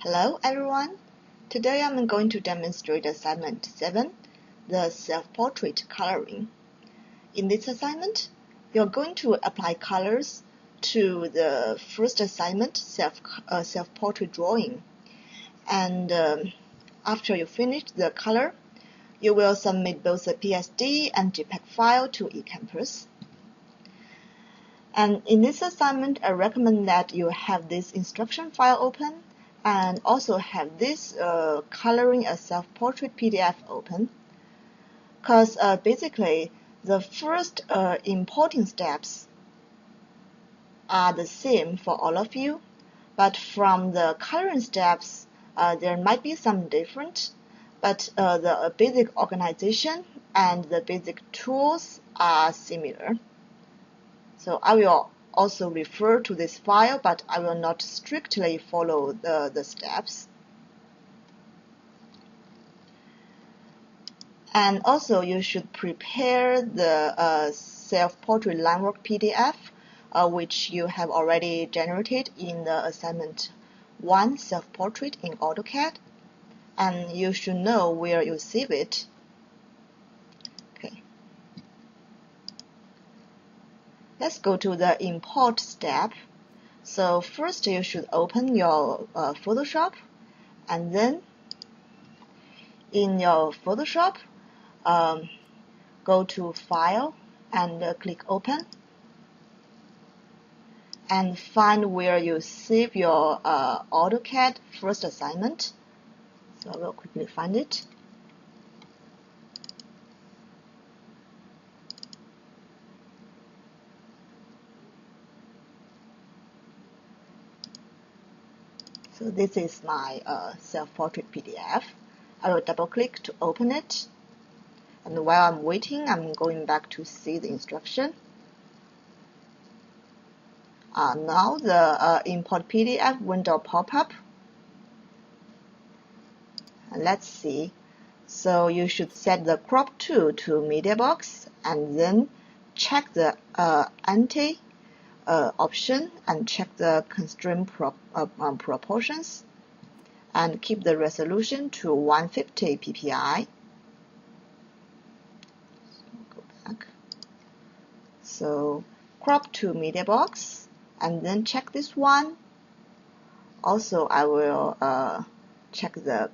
Hello everyone! Today I'm going to demonstrate assignment 7, the self-portrait coloring. In this assignment, you're going to apply colors to the first assignment, self-portrait drawing. And after you finish the color, you will submit both a PSD and JPEG file to eCampus. And in this assignment, I recommend that you have this instruction file open and also have this coloring a self-portrait PDF open, because basically the first importing steps are the same for all of you, but from the coloring steps there might be some different, but the basic organization and the basic tools are similar. So I will also refer to this file, but I will not strictly follow the steps. And also you should prepare the self-portrait line work PDF, which you have already generated in the assignment 1 self-portrait in AutoCAD, and you should know where you save it. Okay. Let's go to the import step. So first you should open your Photoshop, and then in your Photoshop, go to File and click Open, and find where you save your AutoCAD first assignment. So I will quickly find it. So this is my self-portrait PDF. I will double click to open it. And while I'm waiting, I'm going back to see the instruction. Now the import PDF window pop up. And let's see. So you should set the crop to media box, and then check the anti option and check the constraint proportions, and keep the resolution to 150 ppi. Go back. So crop to media box, and then check this one. Also, I will check the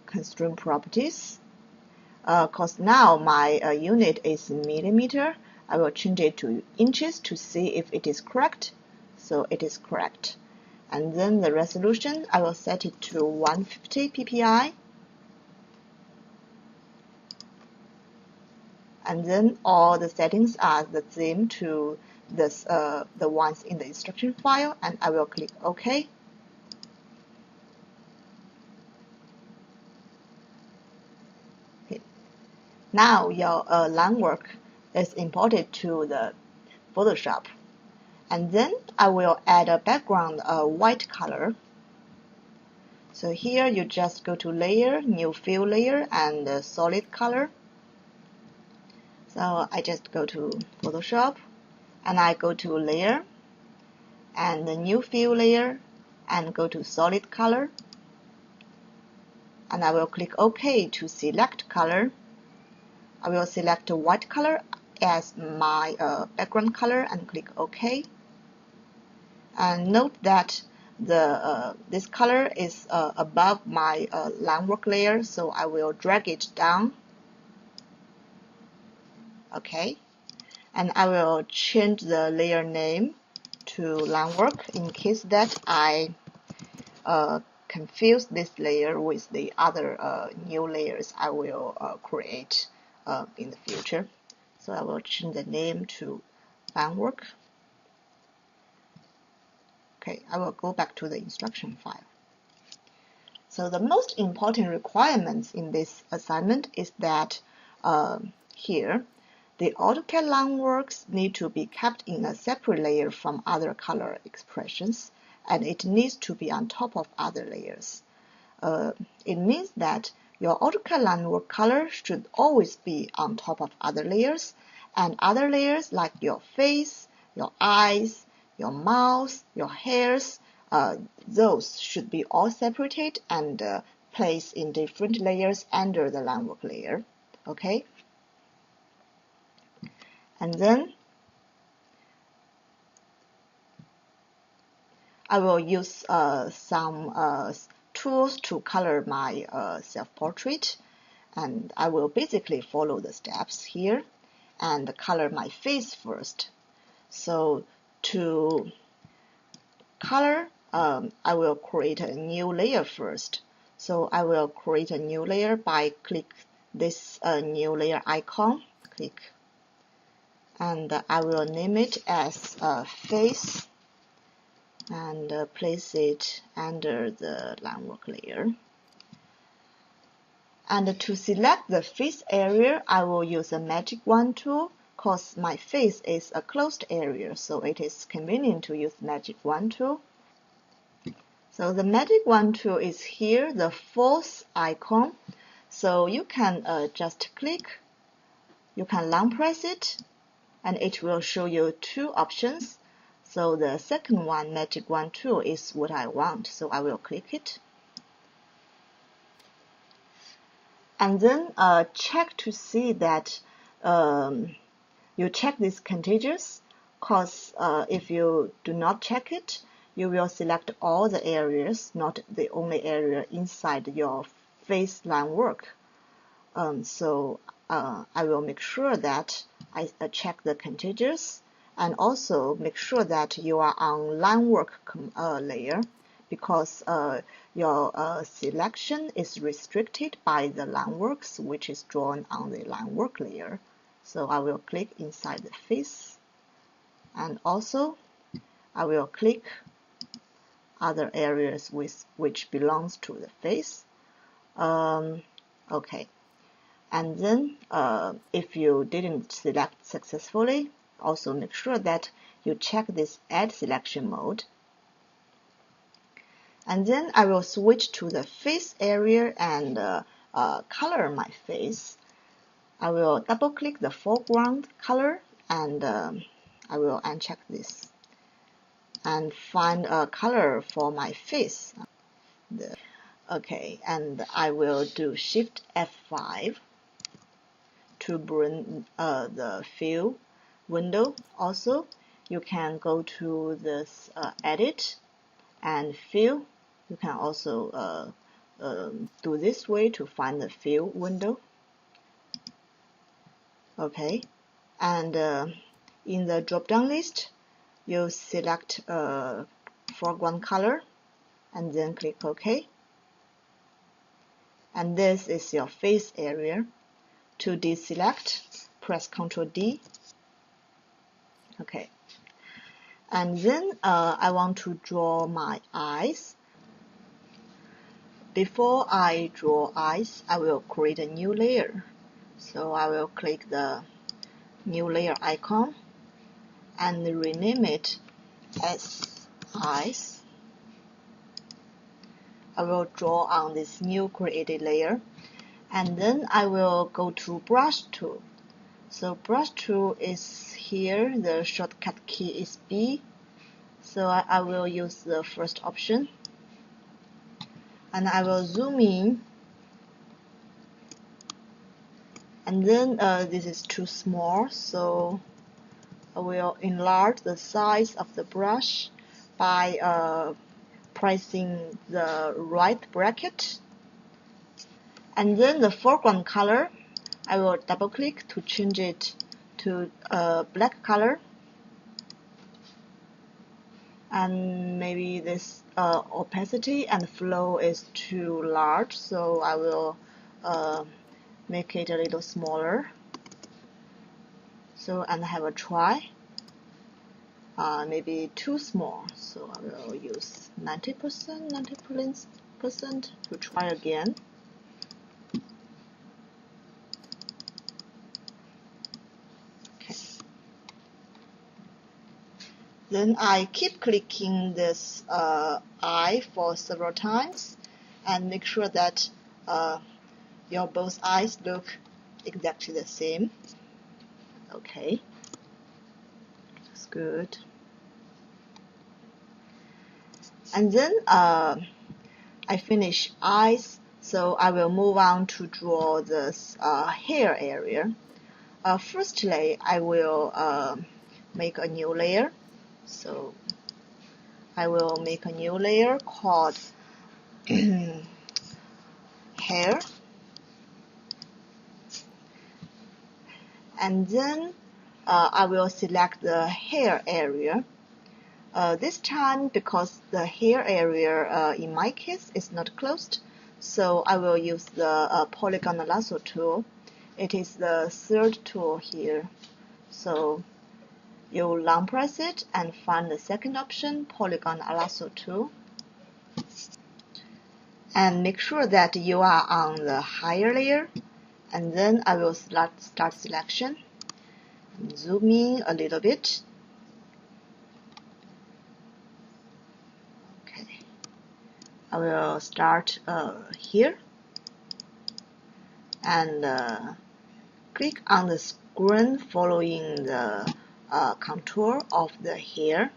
constraint properties. Because now my unit is millimeter, I will change it to inches to see if it is correct. So it is correct. And then the resolution, I will set it to 150 ppi. And then all the settings are the same to this, the ones in the instruction file, and I will click OK. Okay. Now your line work is imported to the Photoshop. And then I will add a background white color. So here you just go to Layer, New Fill Layer, and Solid Color. So I just go to Photoshop, and I go to Layer, and the New Fill Layer, and go to Solid Color. And I will click OK to select color. I will select white color as my background color and click OK. And note that this color is above my line work layer, so I will drag it down. Okay, and I will change the layer name to line work in case that I confuse this layer with the other new layers I will create in the future. So I will change the name to line work. Okay, I will go back to the instruction file. So the most important requirements in this assignment is that here, the AutoCAD line works need to be kept in a separate layer from other color expressions, and it needs to be on top of other layers. It means that your AutoCAD line work color should always be on top of other layers, and other layers like your face, your eyes, your mouth, your hairs, those should be all separated and placed in different layers under the line work layer. Okay, and then I will use some tools to color my self-portrait, and I will basically follow the steps here and color my face first. So to color, I will create a new layer first. So I will create a new layer by click this new layer icon, click, and I will name it as face, and place it under the line work layer. And to select the face area, I will use the magic wand tool, because my face is a closed area, so it is convenient to use magic wand tool. So the magic wand tool is here, the fourth icon. So you can just click, you can long press it, and it will show you two options. So the second one, magic wand tool, is what I want, so I will click it. And then check to see that you check this contiguous, because if you do not check it, you will select all the areas, not the only area inside your face line work. So I will make sure that I check the contiguous, and also make sure that you are on line work layer, because your selection is restricted by the line works which is drawn on the line work layer. So I will click inside the face, and also I will click other areas which belongs to the face. Okay. And then if you didn't select successfully, also make sure that you check this add selection mode. And then I will switch to the face area and color my face. I will double click the foreground color, and I will uncheck this and find a color for my face. Okay, and I will do Shift F5 to bring the fill window. Also, you can go to this edit and fill. You can also do this way to find the fill window. Okay, and in the drop down list, you select foreground color and then click OK. And this is your face area. To deselect, press Ctrl D. Okay. And then I want to draw my eyes. Before I draw eyes, I will create a new layer. So I will click the new layer icon and rename it as eyes. I will draw on this new created layer, and then I will go to brush tool. So brush tool is here, the shortcut key is B, so I will use the first option, and I will zoom in, and then this is too small, so I will enlarge the size of the brush by pressing the right bracket. And then the foreground color, I will double click to change it to black color. And maybe this opacity and flow is too large, so I will make it a little smaller. So, and have a try. Maybe too small, so I will use 90% to try again. Okay. Then I keep clicking this eye for several times and make sure that your both eyes look exactly the same. Okay, that's good. And then I finish eyes, so I will move on to draw this hair area. Firstly, I will make a new layer. So I will make a new layer called hair. And then I will select the hair area. This time, because the hair area in my case is not closed, so I will use the polygon lasso tool. It is the third tool here. So you long press it and find the second option, polygon lasso tool. And make sure that you are on the higher layer. And then I will start selection. Zoom in a little bit. Okay. I will start here. And click on the screen following the contour of the hair.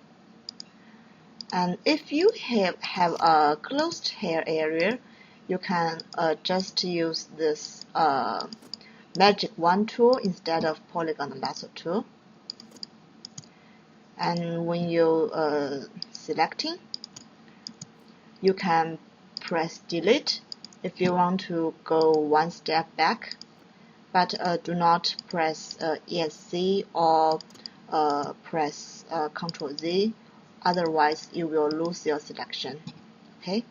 And if you have a closed hair area, you can just use this magic wand tool instead of polygon lasso tool. And when you selecting, you can press delete if you want to go one step back, but do not press ESC or press Ctrl Z, otherwise you will lose your selection. Okay,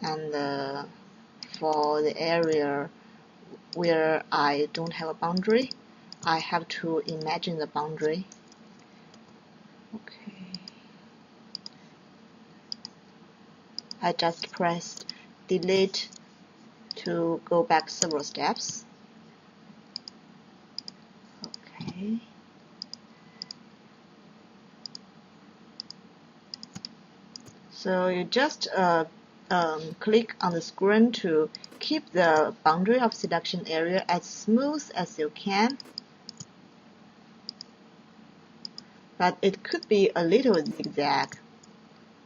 and for the area where I don't have a boundary, I have to imagine the boundary. Okay, I just pressed delete to go back several steps. Okay. So you just click on the screen to keep the boundary of selection area as smooth as you can. But it could be a little zigzag,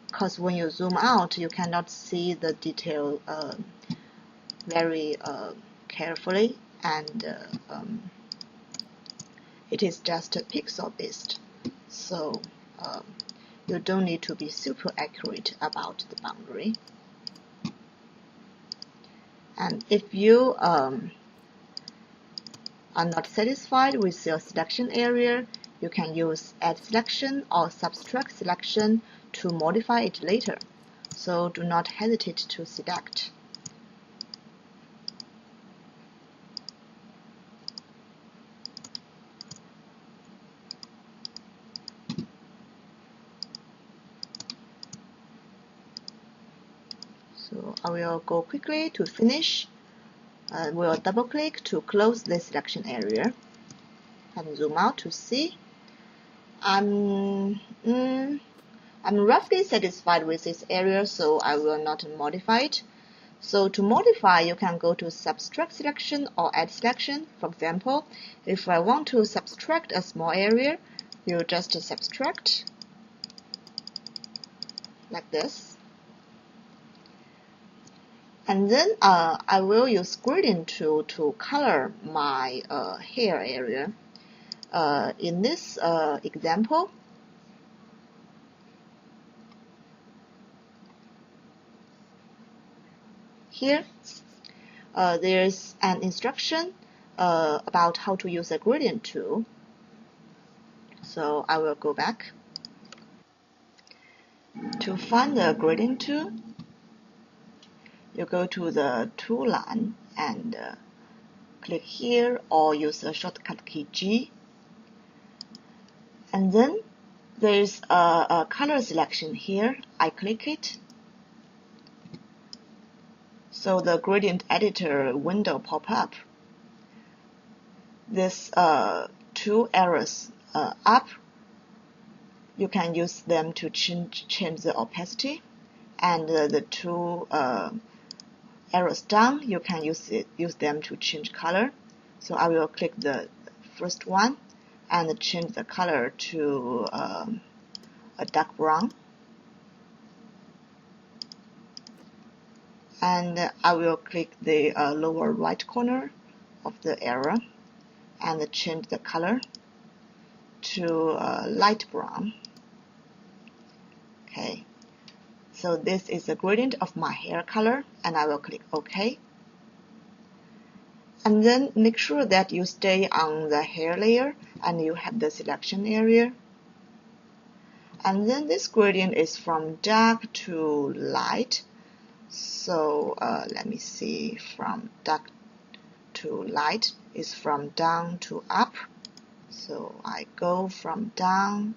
because when you zoom out, you cannot see the detail very carefully, and it is just pixel based. So you don't need to be super accurate about the boundary. And if you are not satisfied with your selection area, you can use add selection or subtract selection to modify it later. So do not hesitate to select. So I will go quickly to finish. We'll double click to close the selection area and zoom out to see. I'm roughly satisfied with this area, so I will not modify it. So to modify, you can go to subtract selection or add selection. For example, if I want to subtract a small area, you just subtract like this. And then I will use gradient tool to color my hair area. In this example, here there's an instruction about how to use a gradient tool. So I will go back. To find the gradient tool, you go to the tool line and click here or use the shortcut key G. And then there's a color selection here. I click it. So the gradient editor window pop up. This two arrows up, you can use them to change the opacity, and the two arrows down, you can use them to change color. So I will click the first one and change the color to a dark brown. And I will click the lower right corner of the arrow and change the color to light brown. Okay, so this is the gradient of my hair color, and I will click OK. And then make sure that you stay on the hair layer and you have the selection area. And then this gradient is from dark to light. So let me see, from dark to light is from down to up. So I go from down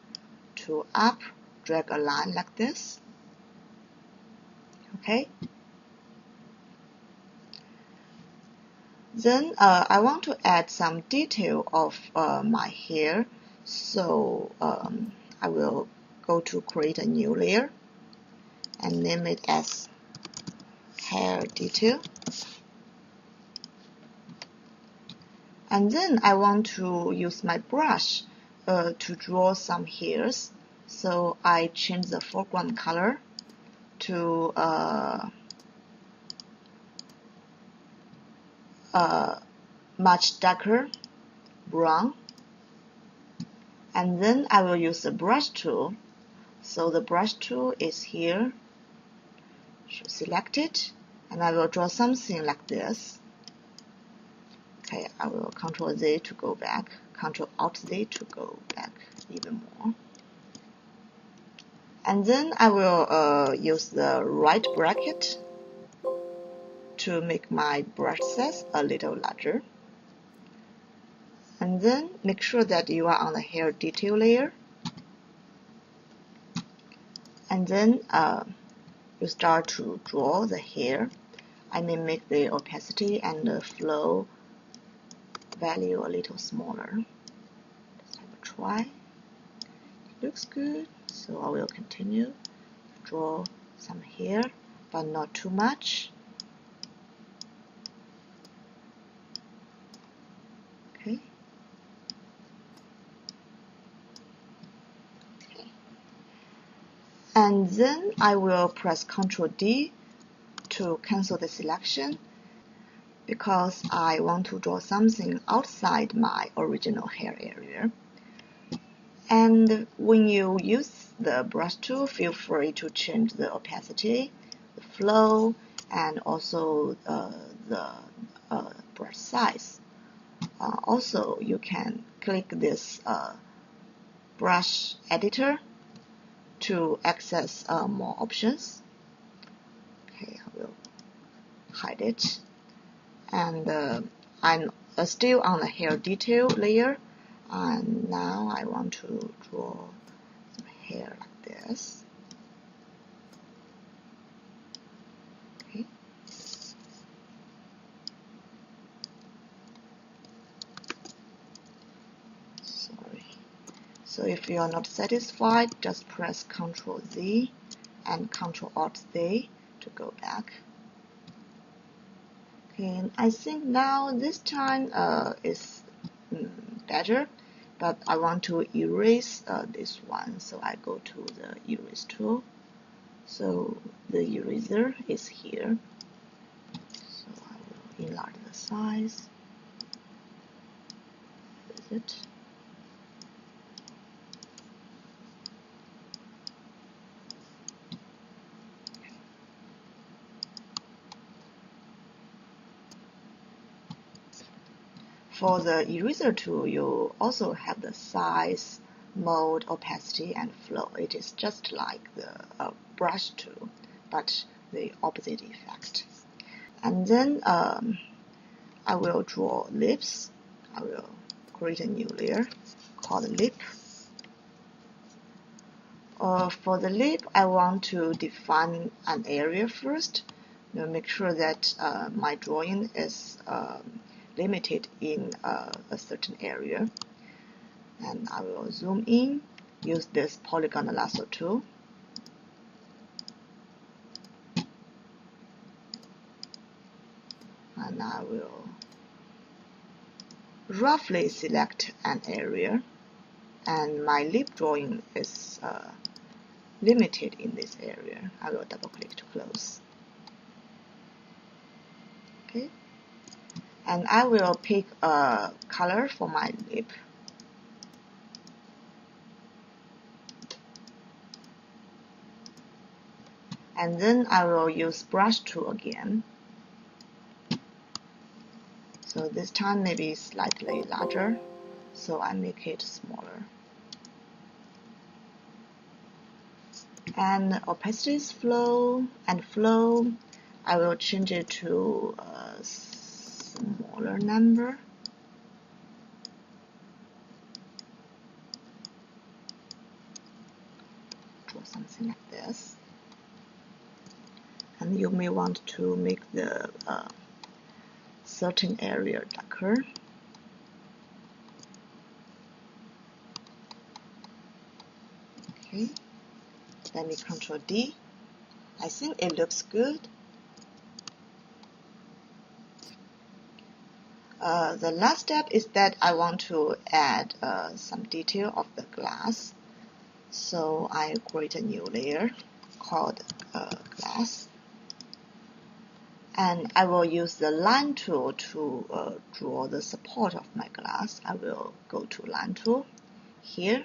to up, drag a line like this. Okay. Then I want to add some detail of my hair. So I will go to create a new layer and name it as hair detail. And then I want to use my brush to draw some hairs. So I change the foreground color to much darker brown. And then I will use the brush tool. So the brush tool is here. So select it, and I will draw something like this. Okay, I will Ctrl Z to go back, Ctrl Alt Z to go back even more. And then I will use the right bracket to make my brush size a little larger. And then make sure that you are on the hair detail layer. And then you start to draw the hair. I may make the opacity and the flow value a little smaller. Let's have a try. It looks good, so I will continue to draw some hair, but not too much. Okay. And then I will press Ctrl D to cancel the selection, because I want to draw something outside my original hair area. And when you use the brush tool, feel free to change the opacity, the flow, and also the brush size. Also, you can click this brush editor to access more options. Okay, I will hide it. And I'm still on the hair detail layer, and now I want to draw some hair like this. Okay. Sorry. So if you are not satisfied, just press Ctrl Z and Ctrl Alt Z to go back. And I think now this time is better, but I want to erase this one, so I go to the erase tool. So the eraser is here, so I will enlarge the size. Is it? For the eraser tool, you also have the size, mode, opacity, and flow. It is just like the brush tool, but the opposite effect. And then I will draw lips. I will create a new layer called lip. For the lip, I want to define an area first. Now make sure that my drawing is limited in a certain area. And I will zoom in, use this polygon lasso tool. And I will roughly select an area. And my lip drawing is limited in this area. I will double click to close. Okay, and I will pick a color for my lip. And then I will use brush tool again. So this time maybe slightly larger, so I make it smaller. And opacity's flow, I will change it to a smaller number. Draw something like this. And you may want to make the certain area darker. Okay, let me Control D. I think it looks good. The last step is that I want to add some detail of the glass. So I create a new layer called glass. And I will use the line tool to draw the support of my glass. I will go to line tool here.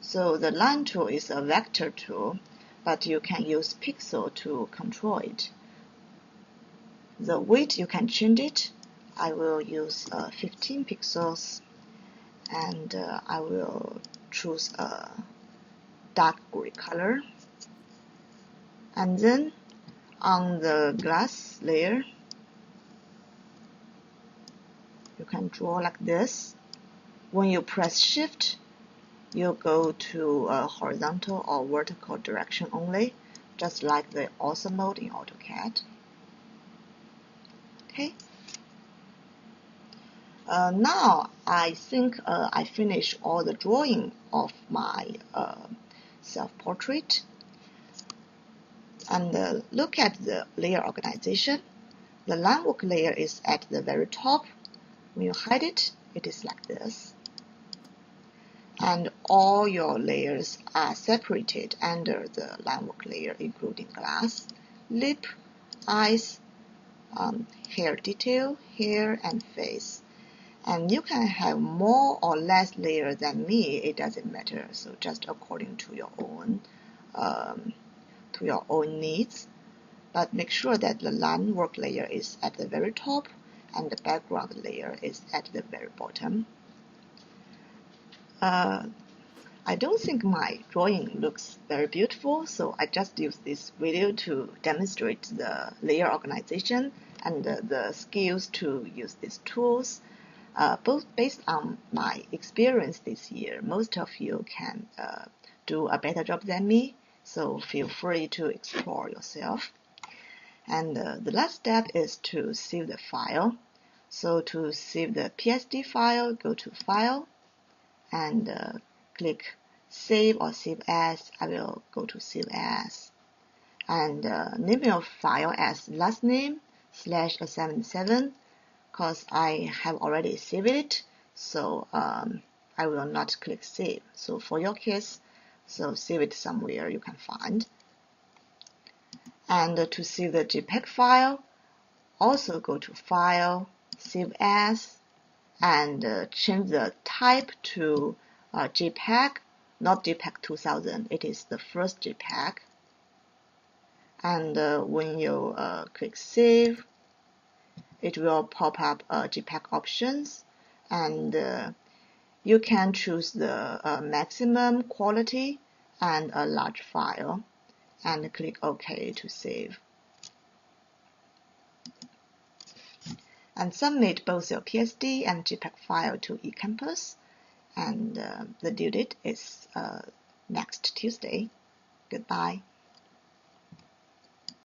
So the line tool is a vector tool, but you can use pixel to control it. The weight, you can change it. I will use 15 pixels, and I will choose a dark gray color. And then on the glass layer, you can draw like this. When you press Shift, you go to horizontal or vertical direction only, just like the author mode in AutoCAD. Okay. Now I think I finished all the drawing of my self-portrait. And look at the layer organization. The line work layer is at the very top. When you hide it, it is like this. And all your layers are separated under the line work layer, including glass, lip, eyes, hair detail, hair, and face. And you can have more or less layer than me, it doesn't matter. So just according to your own needs. But make sure that the line work layer is at the very top and the background layer is at the very bottom. I don't think my drawing looks very beautiful, so I just use this video to demonstrate the layer organization and the skills to use these tools. Both based on my experience this year, most of you can do a better job than me, so feel free to explore yourself. And the last step is to save the file. So to save the PSD file, go to File and click Save or Save As. I will go to Save As. And name your file as last name /77 because I have already saved it, so I will not click Save. So for your case, so save it somewhere you can find. And to save the JPEG file, also go to File, Save As, and change the type to JPEG, not JPEG 2000. It is the first JPEG. And when you click Save, it will pop up JPEG options, and you can choose the maximum quality and a large file, and click OK to save. And submit both your PSD and JPEG file to eCampus, and the due date is next Tuesday. Goodbye.